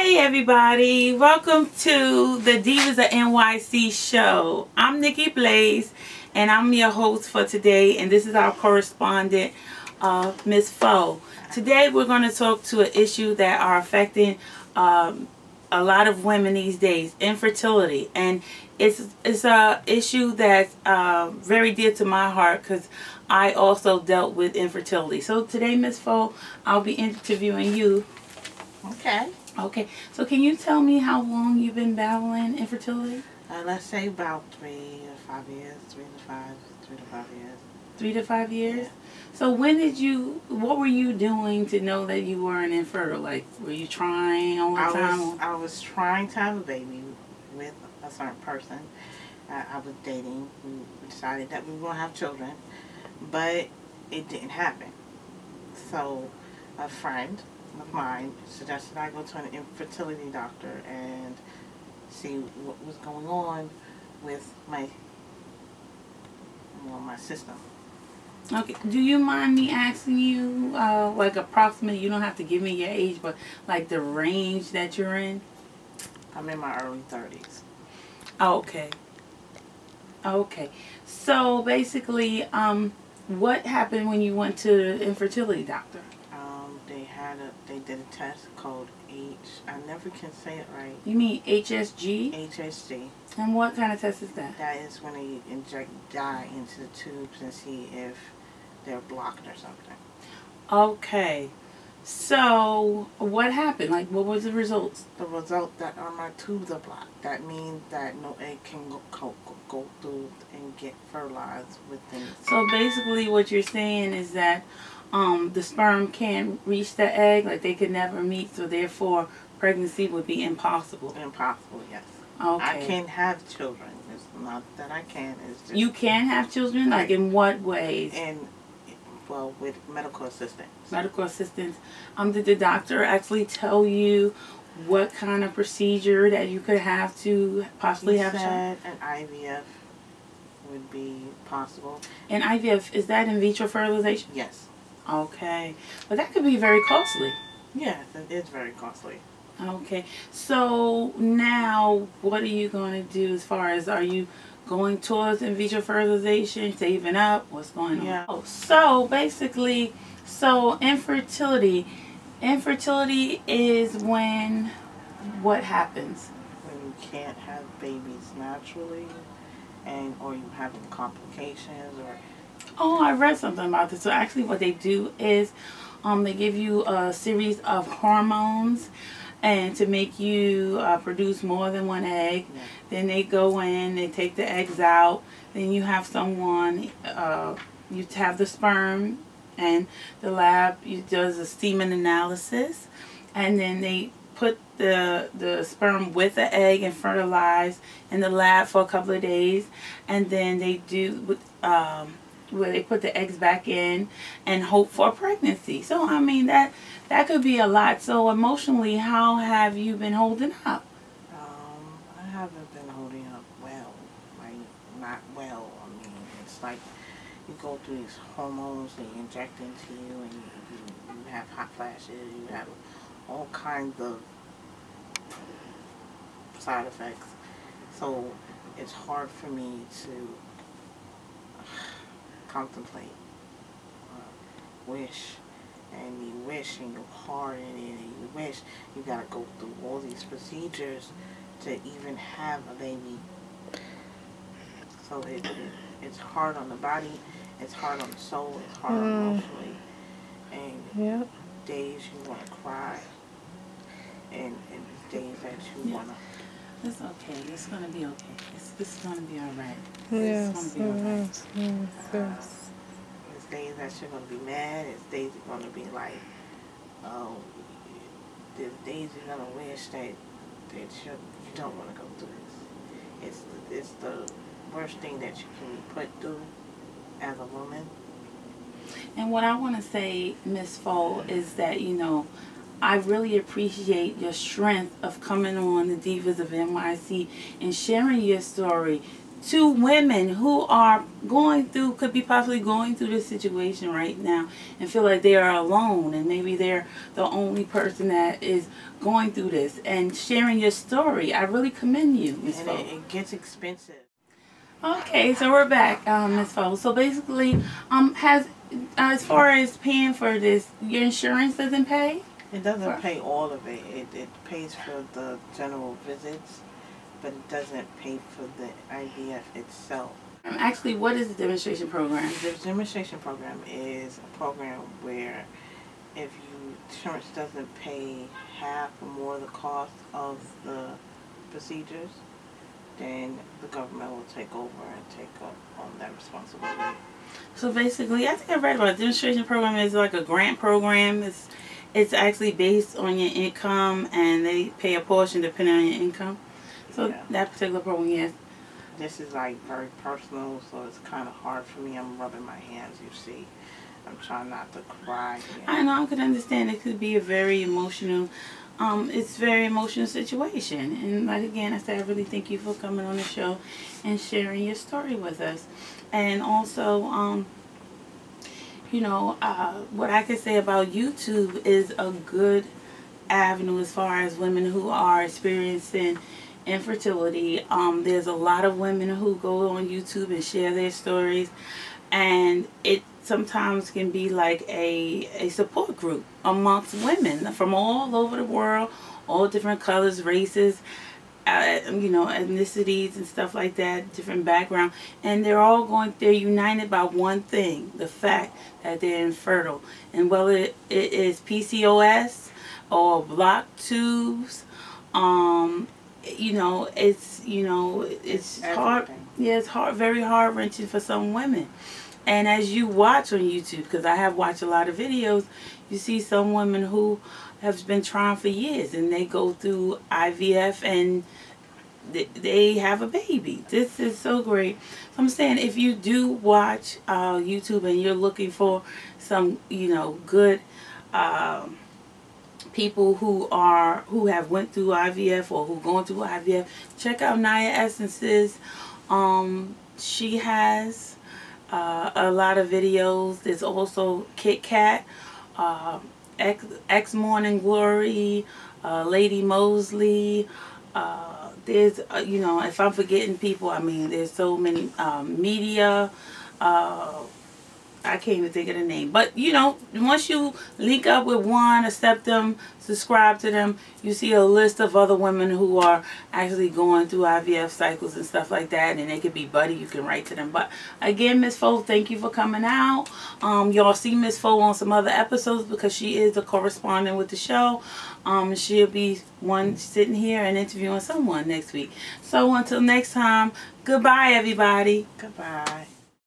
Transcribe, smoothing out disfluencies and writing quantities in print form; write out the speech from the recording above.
Hey everybody, welcome to the Divas of NYC show. I'm Nikki Blaze and I'm your host for today, and this is our correspondent, Miss Fo. Today we're going to talk to an issue that are affecting a lot of women these days, infertility. And it's a issue that's very dear to my heart because I also dealt with infertility. So today, Miss Fo, I'll be interviewing you. Okay. Okay, so can you tell me how long you've been battling infertility? Let's say about 3 to 5 years, 3 to 5 years. 3 to 5 years? Yeah. So what were you doing to know that you weren't infertile? Like, were you trying all the time? I was trying to have a baby with a certain person. I was dating. We decided that we were going to have children, but it didn't happen. So a friend of mine suggested I go to an infertility doctor and see what was going on with my system. Okay, do you mind me asking you, like approximately, you don't have to give me your age, but like the range that you're in? I'm in my early 30s. Okay. Okay. So basically, what happened when you went to the infertility doctor? They did a test called I never can say it right. You mean HSG? HSG. And what kind of test is that? That is when they inject dye into the tubes and see if they're blocked or something. Okay. So, what happened? Like, what was the results? The result that my tubes are blocked. That means that no egg can go through and get fertilized within. So, basically what you're saying is that the sperm can't reach the egg, like they could never meet, so therefore pregnancy would be impossible. Impossible, yes. Okay. I can have children. It's not that I can. It's just you can have children? Like in what ways? And, well, with medical assistance. Medical assistance. Did the doctor actually tell you what kind of procedure that you could have to possibly have children? An IVF would be possible. And IVF, is that in vitro fertilization? Yes. Okay. But that could be very costly. Yes, it is very costly. Okay. So now what are you going to do as far as, are you going towards in vitro fertilization, saving up? What's going on? Yeah. So basically, infertility is when what happens? When you can't have babies naturally, or you having complications, or... Oh, I read something about this. So actually what they do is they give you a series of hormones and to make you produce more than one egg. Yeah. Then they go in, they take the eggs out. Then you have someone, you have the sperm, and the lab does a semen analysis. And then they put the sperm with the egg and fertilize in the lab for a couple of days. And then they do... where they put the eggs back in and hope for pregnancy. So, I mean, that could be a lot. So, emotionally, how have you been holding up? I haven't been holding up well. Like, not well. I mean, it's like you go through these hormones, they inject into you, and you have hot flashes, you have all kinds of side effects. So, it's hard for me to contemplate, wish, and you wish, and you're hard in it, and you wish. You gotta go through all these procedures to even have a baby. So it's hard on the body, it's hard on the soul, it's hard emotionally, and days you want to cry, and days that you want to... It's okay. It's going to be okay. It's going to be all right. Yes, it's going to be all right. yes. It's days that you're going to be mad. It's days you're going to be like, oh, there's days you're going to wish that you don't want to go through this. It's the worst thing that you can be put through as a woman. And what I want to say, Miss Fo, is that, I really appreciate your strength of coming on the Divas of NYC and sharing your story to women who are going through, could be possibly going through this situation right now and feel like they are alone, and maybe they're the only person that is going through this, and sharing your story. I really commend you, Ms. And Fo. it gets expensive. Okay, so we're back, Ms. Fo. So basically, has as far as paying for this, your insurance doesn't pay? It doesn't pay all of it. It pays for the general visits, but it doesn't pay for the IVF itself. Actually, what is the demonstration program? The demonstration program is a program where if you insurance doesn't pay half or more the cost of the procedures, then the government will take over and take up on that responsibility. So basically, I think I read about it. The demonstration program is like a grant program. It's actually based on your income, and they pay a portion depending on your income. So yeah. That particular program, yes. This is like very personal, so it's kind of hard for me. I'm rubbing my hands, you see. I'm trying not to cry here. I know, I could understand. It could be a very emotional, it's a very emotional situation. And like again, I said, I really thank you for coming on the show and sharing your story with us. And also, you know, what I can say about YouTube is a good avenue as far as women who are experiencing infertility. There's a lot of women who go on YouTube and share their stories, and it sometimes can be like a support group amongst women from all over the world, all different colors, races, you know, ethnicities and stuff like that, different background, and they're united by one thing, the fact that they're infertile. And whether it is PCOS or blocked tubes, you know, it's hard. Yeah, it's hard, very hard wrenching for some women. And as you watch on YouTube, because I have watched a lot of videos, you see some women who have been trying for years, and they go through IVF and they have a baby. This is so great. So I'm saying, if you do watch YouTube and you're looking for some, you know, good people who have went through IVF or who going through IVF, check out Naya Essences. She has a lot of videos. There's also Kit Kat, X Morning Glory, Lady Mosley. There's you know, if I'm forgetting people, I mean, there's so many media. I can't even think of the name. But, you know, once you link up with one, accept them, subscribe to them, you see a list of other women who are actually going through IVF cycles and stuff like that. And they could be buddy. You can write to them. But, again, Miss Fo, thank you for coming out. Y'all see Miss Fo on some other episodes because she is a correspondent with the show. She'll be one sitting here and interviewing someone next week. So, until next time, goodbye, everybody. Goodbye.